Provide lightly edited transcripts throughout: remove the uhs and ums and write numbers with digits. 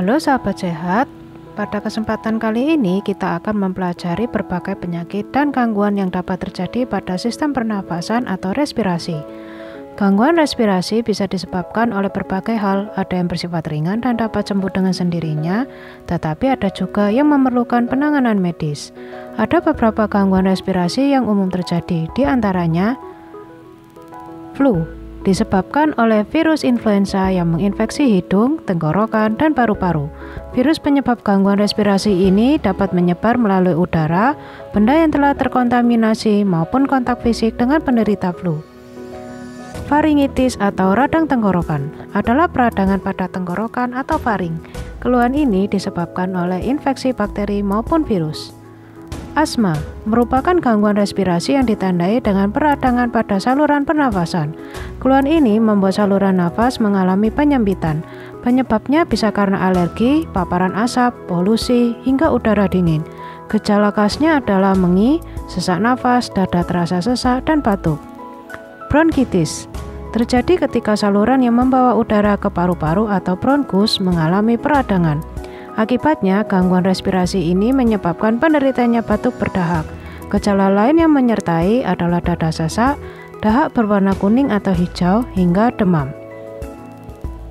Halo sahabat sehat, pada kesempatan kali ini kita akan mempelajari berbagai penyakit dan gangguan yang dapat terjadi pada sistem pernafasan atau respirasi. Gangguan respirasi bisa disebabkan oleh berbagai hal, ada yang bersifat ringan dan dapat sembuh dengan sendirinya, tetapi ada juga yang memerlukan penanganan medis. Ada beberapa gangguan respirasi yang umum terjadi, di antaranya flu, disebabkan oleh virus influenza yang menginfeksi hidung, tenggorokan, dan paru-paru. Virus penyebab gangguan respirasi ini dapat menyebar melalui udara, benda yang telah terkontaminasi, maupun kontak fisik dengan penderita flu. Faringitis atau radang tenggorokan adalah peradangan pada tenggorokan atau faring. Keluhan ini disebabkan oleh infeksi bakteri maupun virus. Asma merupakan gangguan respirasi yang ditandai dengan peradangan pada saluran pernafasan. Keluhan ini membuat saluran nafas mengalami penyempitan. Penyebabnya bisa karena alergi, paparan asap, polusi, hingga udara dingin. Gejala khasnya adalah mengi, sesak nafas, dada terasa sesak, dan batuk. Bronkitis terjadi ketika saluran yang membawa udara ke paru-paru atau bronkus mengalami peradangan. Akibatnya, gangguan respirasi ini menyebabkan penderitanya batuk berdahak. Gejala lain yang menyertai adalah dada sesak, dahak berwarna kuning atau hijau, hingga demam.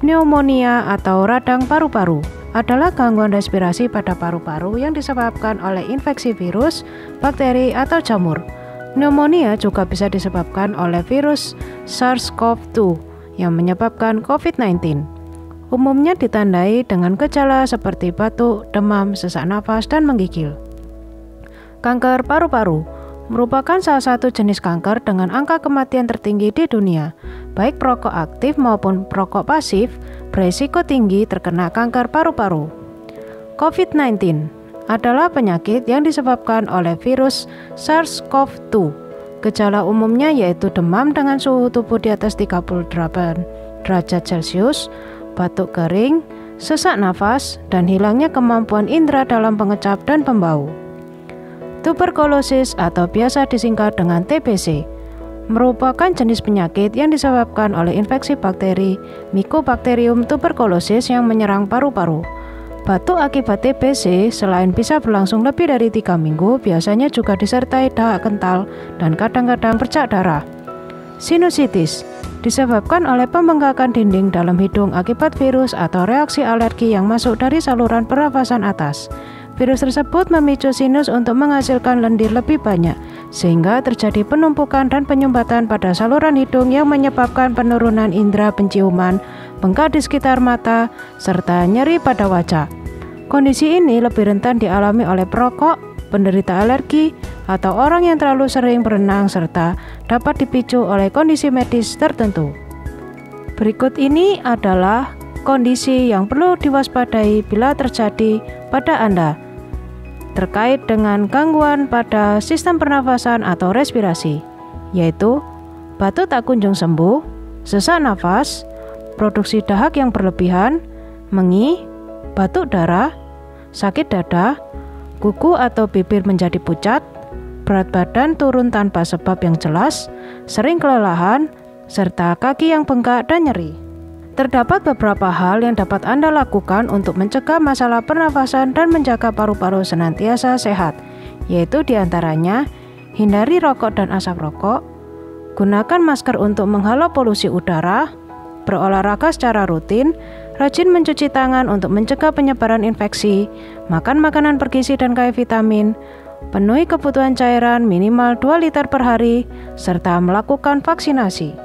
Pneumonia atau radang paru-paru adalah gangguan respirasi pada paru-paru yang disebabkan oleh infeksi virus, bakteri, atau jamur. Pneumonia juga bisa disebabkan oleh virus SARS-CoV-2 yang menyebabkan COVID-19. Umumnya ditandai dengan gejala seperti batuk, demam, sesak nafas, dan menggigil. Kanker paru-paru merupakan salah satu jenis kanker dengan angka kematian tertinggi di dunia. Baik perokok aktif maupun perokok pasif berisiko tinggi terkena kanker paru-paru. COVID-19 adalah penyakit yang disebabkan oleh virus SARS-CoV-2. Gejala umumnya yaitu demam dengan suhu tubuh di atas 38 derajat Celcius, batuk kering, sesak nafas, dan hilangnya kemampuan indera dalam pengecap dan pembau. Tuberkulosis atau biasa disingkat dengan TBC merupakan jenis penyakit yang disebabkan oleh infeksi bakteri Mycobacterium tuberculosis yang menyerang paru-paru. Batuk akibat TBC selain bisa berlangsung lebih dari 3 minggu, biasanya juga disertai dahak kental dan kadang-kadang bercak darah. Sinusitis disebabkan oleh pembengkakan dinding dalam hidung akibat virus atau reaksi alergi yang masuk dari saluran pernafasan atas. Virus tersebut memicu sinus untuk menghasilkan lendir lebih banyak, sehingga terjadi penumpukan dan penyumbatan pada saluran hidung yang menyebabkan penurunan indera penciuman, bengkak di sekitar mata, serta nyeri pada wajah. Kondisi ini lebih rentan dialami oleh perokok, penderita alergi, atau orang yang terlalu sering berenang, serta dapat dipicu oleh kondisi medis tertentu. Berikut ini adalah kondisi yang perlu diwaspadai bila terjadi pada Anda terkait dengan gangguan pada sistem pernafasan atau respirasi, yaitu batuk tak kunjung sembuh, sesak nafas, produksi dahak yang berlebihan, mengi, batuk darah, sakit dada, kuku atau bibir menjadi pucat, berat badan turun tanpa sebab yang jelas, sering kelelahan, serta kaki yang bengkak dan nyeri. Terdapat beberapa hal yang dapat Anda lakukan untuk mencegah masalah pernafasan dan menjaga paru-paru senantiasa sehat, yaitu diantaranya hindari rokok dan asap rokok, gunakan masker untuk menghalau polusi udara, berolahraga secara rutin, rajin mencuci tangan untuk mencegah penyebaran infeksi, makan makanan bergizi dan kaya vitamin, penuhi kebutuhan cairan minimal 2 liter per hari, serta melakukan vaksinasi.